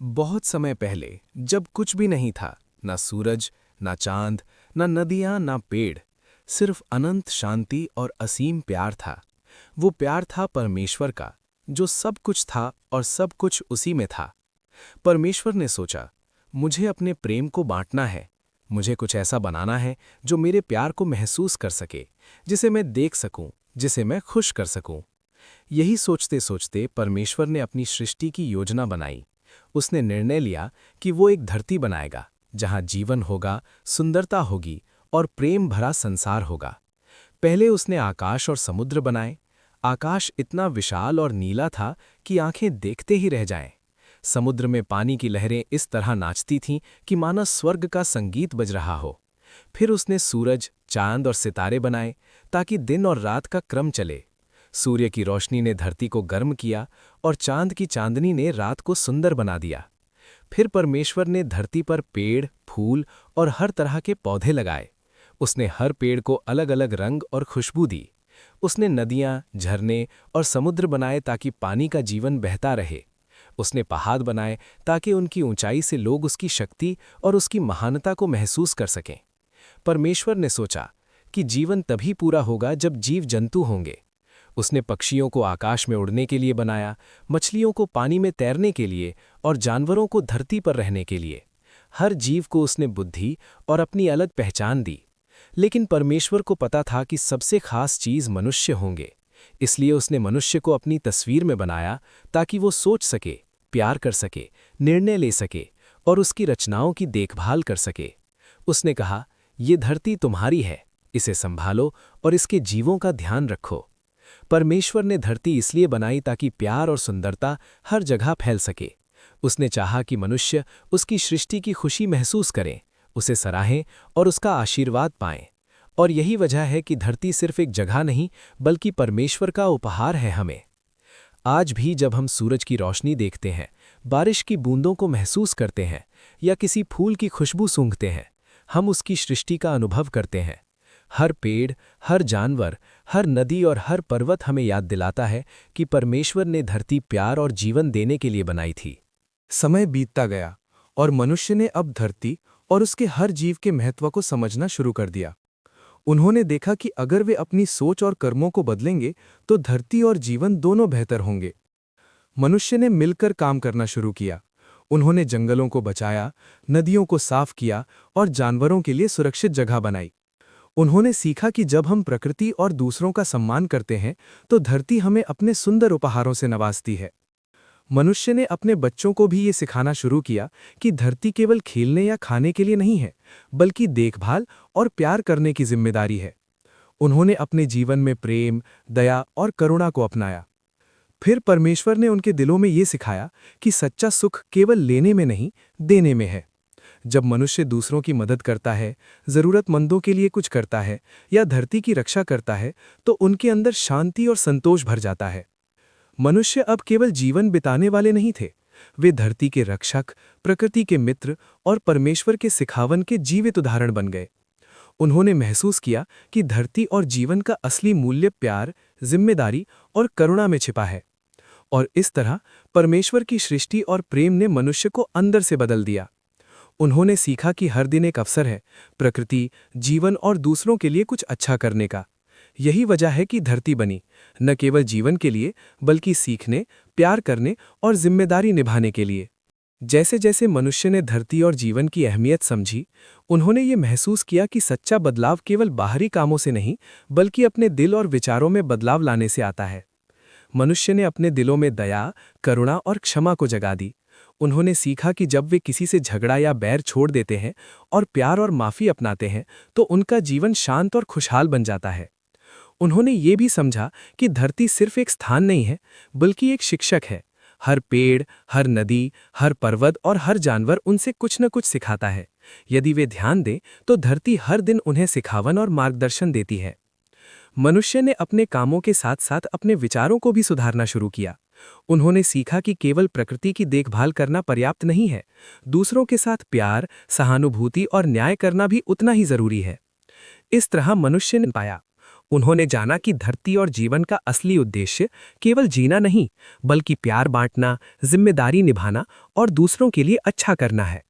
बहुत समय पहले, जब कुछ भी नहीं था, ना सूरज, ना चांद, ना नदियां, ना पेड़, सिर्फ अनंत शांति और असीम प्यार था। वो प्यार था परमेश्वर का, जो सब कुछ था और सब कुछ उसी में था। परमेश्वर ने सोचा, मुझे अपने प्रेम को बांटना है। मुझे कुछ ऐसा बनाना है जो मेरे प्यार को महसूस कर सके, जिसे मैं देख सकूं, जिसे मैं खुश कर सकूं। यही सोचते सोचते परमेश्वर ने अपनी सृष्टि की योजना बनाई। उसने निर्णय लिया कि वो एक धरती बनाएगा, जहां जीवन होगा, सुंदरता होगी और प्रेम भरा संसार होगा। पहले उसने आकाश और समुद्र बनाए। आकाश इतना विशाल और नीला था कि आंखें देखते ही रह जाएं। समुद्र में पानी की लहरें इस तरह नाचती थीं कि मानो स्वर्ग का संगीत बज रहा हो। फिर उसने सूरज, चांद और सितारे बनाए, ताकि दिन और रात का क्रम चले। सूर्य की रोशनी ने धरती को गर्म किया और चांद की चांदनी ने रात को सुंदर बना दिया। फिर परमेश्वर ने धरती पर पेड़, फूल और हर तरह के पौधे लगाए। उसने हर पेड़ को अलग अलग रंग और खुशबू दी। उसने नदियां, झरने और समुद्र बनाए ताकि पानी का जीवन बहता रहे। उसने पहाड़ बनाए ताकि उनकी ऊंचाई से लोग उसकी शक्ति और उसकी महानता को महसूस कर सकें। परमेश्वर ने सोचा कि जीवन तभी पूरा होगा जब जीव जंतु होंगे। उसने पक्षियों को आकाश में उड़ने के लिए बनाया, मछलियों को पानी में तैरने के लिए और जानवरों को धरती पर रहने के लिए। हर जीव को उसने बुद्धि और अपनी अलग पहचान दी। लेकिन परमेश्वर को पता था कि सबसे खास चीज मनुष्य होंगे। इसलिए उसने मनुष्य को अपनी तस्वीर में बनाया, ताकि वो सोच सके, प्यार कर सके, निर्णय ले सके और उसकी रचनाओं की देखभाल कर सके। उसने कहा, ये धरती तुम्हारी है, इसे संभालो और इसके जीवों का ध्यान रखो। परमेश्वर ने धरती इसलिए बनाई ताकि प्यार और सुंदरता हर जगह फैल सके। उसने चाहा कि मनुष्य उसकी सृष्टि की खुशी महसूस करें, उसे सराहें और उसका आशीर्वाद पाएं। और यही वजह है कि धरती सिर्फ एक जगह नहीं, बल्कि परमेश्वर का उपहार है हमें। आज भी जब हम सूरज की रोशनी देखते हैं, बारिश की बूंदों को महसूस करते हैं या किसी फूल की खुशबू सूंघते हैं, हम उसकी सृष्टि का अनुभव करते हैं। हर पेड़, हर जानवर, हर नदी और हर पर्वत हमें याद दिलाता है कि परमेश्वर ने धरती प्यार और जीवन देने के लिए बनाई थी। समय बीतता गया और मनुष्य ने अब धरती और उसके हर जीव के महत्व को समझना शुरू कर दिया। उन्होंने देखा कि अगर वे अपनी सोच और कर्मों को बदलेंगे तो धरती और जीवन दोनों बेहतर होंगे। मनुष्य ने मिलकर काम करना शुरू किया। उन्होंने जंगलों को बचाया, नदियों को साफ किया और जानवरों के लिए सुरक्षित जगह बनाई। उन्होंने सीखा कि जब हम प्रकृति और दूसरों का सम्मान करते हैं तो धरती हमें अपने सुंदर उपहारों से नवाजती है। मनुष्य ने अपने बच्चों को भी ये सिखाना शुरू किया कि धरती केवल खेलने या खाने के लिए नहीं है, बल्कि देखभाल और प्यार करने की जिम्मेदारी है। उन्होंने अपने जीवन में प्रेम, दया और करुणा को अपनाया। फिर परमेश्वर ने उनके दिलों में ये सिखाया कि सच्चा सुख केवल लेने में नहीं, देने में है। जब मनुष्य दूसरों की मदद करता है, जरूरतमंदों के लिए कुछ करता है या धरती की रक्षा करता है, तो उनके अंदर शांति और संतोष भर जाता है। मनुष्य अब केवल जीवन बिताने वाले नहीं थे, वे धरती के रक्षक, प्रकृति के मित्र और परमेश्वर के सिखावन के जीवित उदाहरण बन गए। उन्होंने महसूस किया कि धरती और जीवन का असली मूल्य प्यार, जिम्मेदारी और करुणा में छिपा है। और इस तरह परमेश्वर की सृष्टि और प्रेम ने मनुष्य को अंदर से बदल दिया। उन्होंने सीखा कि हर दिन एक अवसर है, प्रकृति, जीवन और दूसरों के लिए कुछ अच्छा करने का। यही वजह है कि धरती बनी, न केवल जीवन के लिए, बल्कि सीखने, प्यार करने और जिम्मेदारी निभाने के लिए। जैसे जैसे मनुष्य ने धरती और जीवन की अहमियत समझी, उन्होंने ये महसूस किया कि सच्चा बदलाव केवल बाहरी कामों से नहीं, बल्कि अपने दिल और विचारों में बदलाव लाने से आता है। मनुष्य ने अपने दिलों में दया, करुणा और क्षमा को जगा दी। उन्होंने सीखा कि जब वे किसी से झगड़ा या बैर छोड़ देते हैं और प्यार और माफी अपनाते हैं, तो उनका जीवन शांत और खुशहाल बन जाता है। उन्होंने ये भी समझा कि धरती सिर्फ एक स्थान नहीं है, बल्कि एक शिक्षक है। हर पेड़, हर नदी, हर पर्वत और हर जानवर उनसे कुछ न कुछ सिखाता है। यदि वे ध्यान दें तो धरती हर दिन उन्हें सिखावन और मार्गदर्शन देती है। मनुष्य ने अपने कामों के साथ साथ अपने विचारों को भी सुधारना शुरू किया। उन्होंने सीखा कि केवल प्रकृति की देखभाल करना पर्याप्त नहीं है, दूसरों के साथ प्यार, सहानुभूति और न्याय करना भी उतना ही जरूरी है। इस तरह मनुष्य ने पाया उन्होंने जाना कि धरती और जीवन का असली उद्देश्य केवल जीना नहीं, बल्कि प्यार बांटना, जिम्मेदारी निभाना और दूसरों के लिए अच्छा करना है।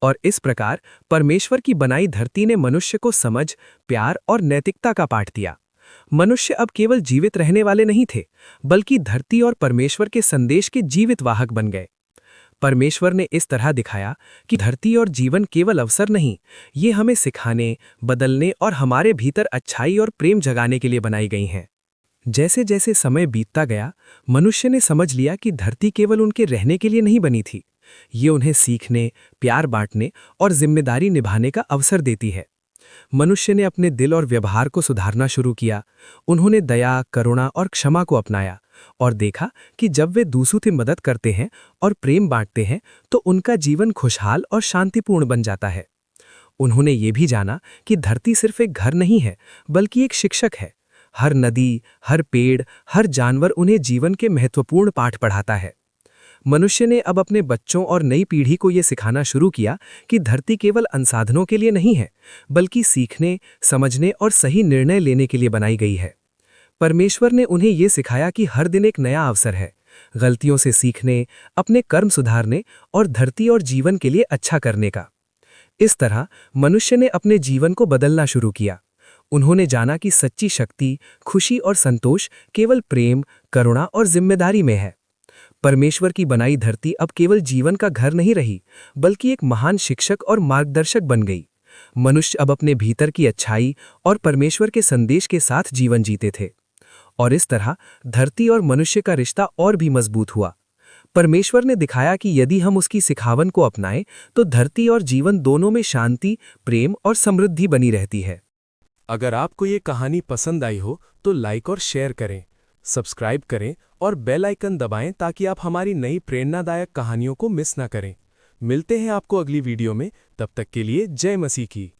और इस प्रकार परमेश्वर की बनाई धरती ने मनुष्य को समझ, प्यार और नैतिकता का पाठ दिया। मनुष्य अब केवल जीवित रहने वाले नहीं थे, बल्कि धरती और परमेश्वर के संदेश के जीवित वाहक बन गए। परमेश्वर ने इस तरह दिखाया कि धरती और जीवन केवल अवसर नहीं, ये हमें सिखाने, बदलने और हमारे भीतर अच्छाई और प्रेम जगाने के लिए बनाई गई हैं। जैसे जैसे समय बीतता गया, मनुष्य ने समझ लिया कि धरती केवल उनके रहने के लिए नहीं बनी थी, ये उन्हें सीखने, प्यार बांटने और जिम्मेदारी निभाने का अवसर देती है। मनुष्य ने अपने दिल और व्यवहार को सुधारना शुरू किया। उन्होंने दया, करुणा और क्षमा को अपनाया और देखा कि जब वे दूसरों की मदद करते हैं और प्रेम बांटते हैं तो उनका जीवन खुशहाल और शांतिपूर्ण बन जाता है। उन्होंने ये भी जाना कि धरती सिर्फ एक घर नहीं है, बल्कि एक शिक्षक है। हर नदी, हर पेड़, हर जानवर उन्हें जीवन के महत्वपूर्ण पाठ पढ़ाता है। मनुष्य ने अब अपने बच्चों और नई पीढ़ी को ये सिखाना शुरू किया कि धरती केवल संसाधनों के लिए नहीं है, बल्कि सीखने, समझने और सही निर्णय लेने के लिए बनाई गई है। परमेश्वर ने उन्हें ये सिखाया कि हर दिन एक नया अवसर है, गलतियों से सीखने, अपने कर्म सुधारने और धरती और जीवन के लिए अच्छा करने का। इस तरह मनुष्य ने अपने जीवन को बदलना शुरू किया। उन्होंने जाना कि सच्ची शक्ति, खुशी और संतोष केवल प्रेम, करुणा और जिम्मेदारी में है। परमेश्वर की बनाई धरती अब केवल जीवन का घर नहीं रही, बल्कि एक महान शिक्षक और मार्गदर्शक बन गई। मनुष्य अब अपने भीतर की अच्छाई और परमेश्वर के संदेश के साथ जीवन जीते थे, और इस तरह धरती और मनुष्य का रिश्ता और भी मजबूत हुआ। परमेश्वर ने दिखाया कि यदि हम उसकी सिखावन को अपनाएं तो धरती और जीवन दोनों में शांति, प्रेम और समृद्धि बनी रहती है। अगर आपको ये कहानी पसंद आई हो तो लाइक और शेयर करें, सब्सक्राइब करें और बेल आइकन दबाएं ताकि आप हमारी नई प्रेरणादायक कहानियों को मिस ना करें। मिलते हैं आपको अगली वीडियो में, तब तक के लिए जय मसीह की।